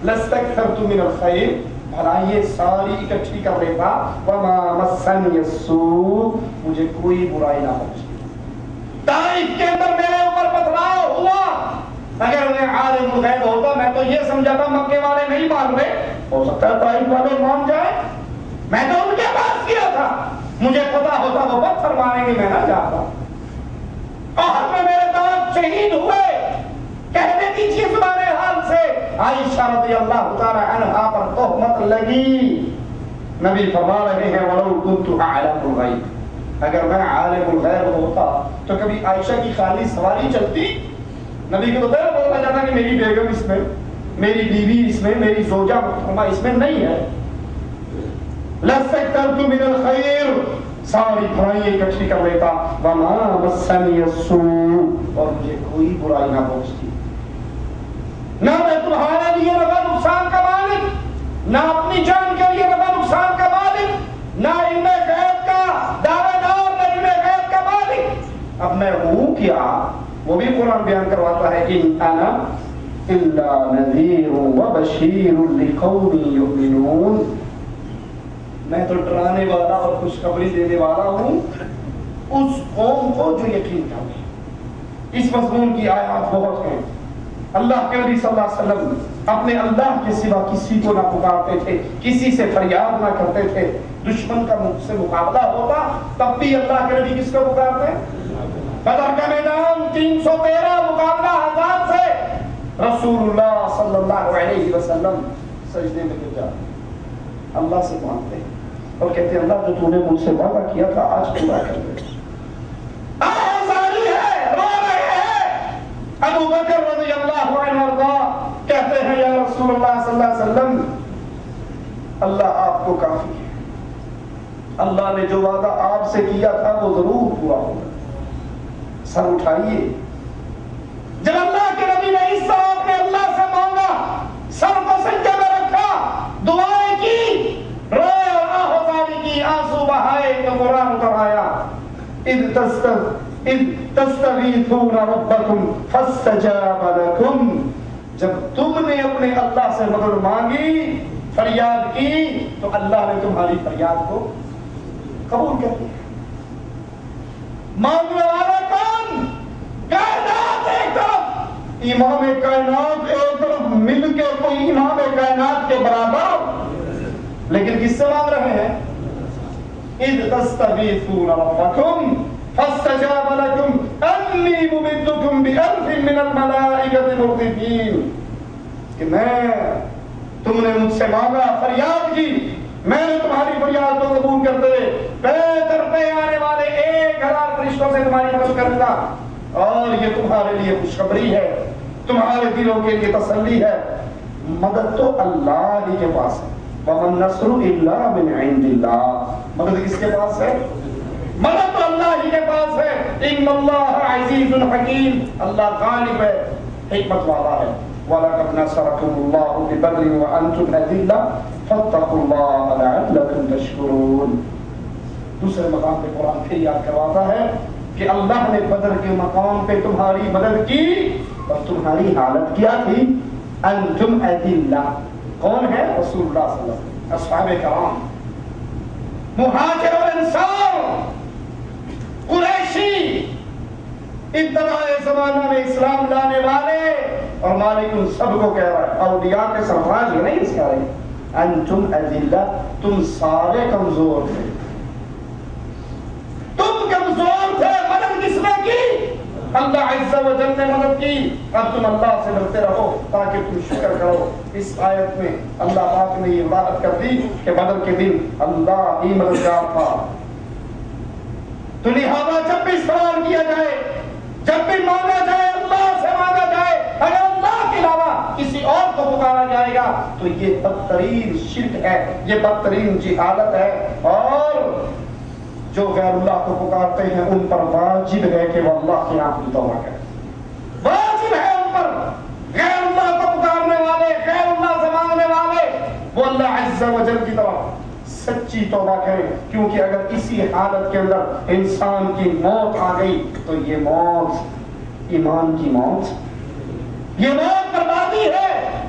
لستكثرت من الخير، بھلائی ساری اکٹھی کر لیتا، وما مسنی السوء، مجھے کوئی برائی نہ پہنچی۔ طائف کے اندر میرے اوپر پتھراؤ ہوا، اگر میں عالم الغیب ہوتا میں تو یہ سمجھا تھا مکے والے نہیں مان رہے، ہو سکتا ہے طائف والے مان جائے، میں تو ان کے پاس کیا تھا، مجھے پتا ہوتا وہ پتھر ماریں گے، میں نہ جاتا۔ اور میں میرے دانت شہید ہوئے، کہہ دیتی تھی زبان حال سے، عائشہ رضی اللہ تعالی عنہا پر تہمت لگی۔ نبی فرما رہے ہیں وَلَوْ كُنْتُ أَعْلَمُ الْغَيْبَ، اگر میں عالم الغیب ہوتا تو کبھی عائشہ کی خالی سواری چلتی؟ نبی کو تو دیر بولا جاتا کہ میری بیگم اس میں، میری بیوی اس میں، میری زوجہ محترمہ اس میں نہیں ہے۔ لَسْتَكْثَرْتُ مِنَ الْخَيْرِ، ساری برائیاں اکٹھی کر لیتا، وَمَا مَسَّنِيَ السُّوءُ، اور مجھے کوئی برائی نہ پہنچتی۔ نہ میں تمہارے لیے نفع نقصان کا مالک، نہ اپنی جان کے لیے نفع نقصان کا مالک، نہ علم غیب کا دعویٰ دار، نہ علم غیب کا مالک۔ اب میں ہوں کیا؟ وہ بھی قرآن بیان کرواتا ہے کہ انا الا نذیر وبشیر لقوم یؤمنون، میں تو ڈرانے والا اور خوشخبری دینے والا ہوں اس قوم کو جو یقین کرے۔ اس مضمون کی آیات بہت ہیں۔ اللہ کے نبی صلی اللہ علیہ وسلم اپنے اللہ کے سوا کسی کو نہ پکارتے تھے، کسی سے فریاد نہ کرتے تھے۔ دشمن کا مجھ سے مقابلہ ہوتا تب بھی اللہ کے نبی کس کو پکارتے؟ بدر کا میدان 313 مقابلہ آزاد سے، رسول اللہ صلی اللہ علیہ وسلم سجدے میں گر جاتے، اللہ سے مانگتے اور کہتے ہیں اللہ جو تو نے مجھ سے وعدہ کیا تھا آج پورا کر دے۔ ابو بکر رضی اللہ عنہ وارضاہ کہتے ہیں یا رسول اللہ صلی اللہ علیہ وسلم اللہ آپ کو کافی ہے، اللہ نے جو وعدہ آپ سے کیا تھا وہ ضرور پورا ہوگا۔ سر اٹھائیے۔ جب اللہ کے نبی نے اس طرح اپنے اللہ سے مانگا، سر کو سجدے میں رکھا، دعائیں کی، روئے اور آہوزاری کی، آنسو بہائے، تو قرآن اتر آیا اذ تستغیثون ربکم فاستجاب لکم، جب تم نے اپنے اللہ سے مدد مانگی، فریاد کی، تو اللہ نے تمہاری فریاد کو قبول کر لیا۔ مانگنے والا کون؟ کائنات ایک طرف، امام کائنات ایک طرف، مل کے کوئی امام کائنات کے برابر، لیکن کس سے مانگ رہے ہیں؟ اذ تستغیثون ربکم فاستجاب لکم انی ممدکم بألف من الملائکۃ مردفین، کہ تم نے مجھ سے مانگا، فریاد کی، میں نے تمہاری فریاد کو قبول کرتے پے در پہ آنے والے 1000 فرشتوں سے تمہاری مدد کروں گا، اور یہ تمہارے لیے خوشخبری ہے، تمہارے دلوں کے لیے تسلی ہے۔ مدد تو اللہ ہی کے پاس ہے، وَمَا النَّصْرُ إِلَّا مِنْ عِنْدِ اللَّهِ، مدد کس کے پاس ہے؟ مدد تو اللہ ہی کے پاس ہے۔ ان اللہ عزیز حکیم، اللہ غالب ہے، حکمت والا ہے۔ وَلَقَدْ نَصَرَكُمُ اللَّهُ بِبَدْرٍ وَأَنْتُمْ أَذِلَّةٌ فَاتَّقُوا اللَّهَ لَعَلَّكُمْ تَشْكُرُونَ۔ دوسرے مقام پہ قرآن پھر یاد کرواتا ہے کہ اللہ نے بدر کے مقام پہ تمہاری مدد کی، اور تمہاری حالت کیا تھی؟ انتم اذلہ، کون ہے؟ رسول اللہ صلی اللہ علیہ وسلم، اصحاب کرام، مہاجر اور انصار، قریشی، ابتدائے زمانہ میں اسلام لانے والے، اور مالک ان سب کو کہہ رہا ہے، اولیاء کے سرفراز نہیں اس کا رہی، انتم اذلہ، تم سارے کمزور تھے، تم کمزور تھے، مدد کس نے کی؟ اللہ عز و جل نے مدد کی۔ اب تم اللہ سے ڈرتے رہو تاکہ تم شکر کرو۔ اس آیت میں اللہ پاک نے یہ بات کر دی کہ بدر کے دن اللہ ہی مددگار تھا، تو لہذا جب بھی سوال کیا جائے، جب بھی مانگا جائے، اللہ سے مانگا جائے، اگر اللہ کے علاوہ کسی اور کو پکارا جائے گا تو یہ بدترین شرک ہے، یہ بدترین جہالت ہے، اور جو غیر اللہ کو پکارتے ہیں ان پر واجب ہے کہ وہ اللہ کے نام کی توبہ کریں، واجب ہے ان پر۔ غیر اللہ کو پکارنے والے، غیر اللہ سے مانگنے والے، وہ اللہ عز و جل کی طرف سچی توبہ کریں، کیونکہ اگر اسی حالت کے اندر انسان کی موت آ گئی تو یہ موت ایمان کی موت، یہ موت بربادی ہے،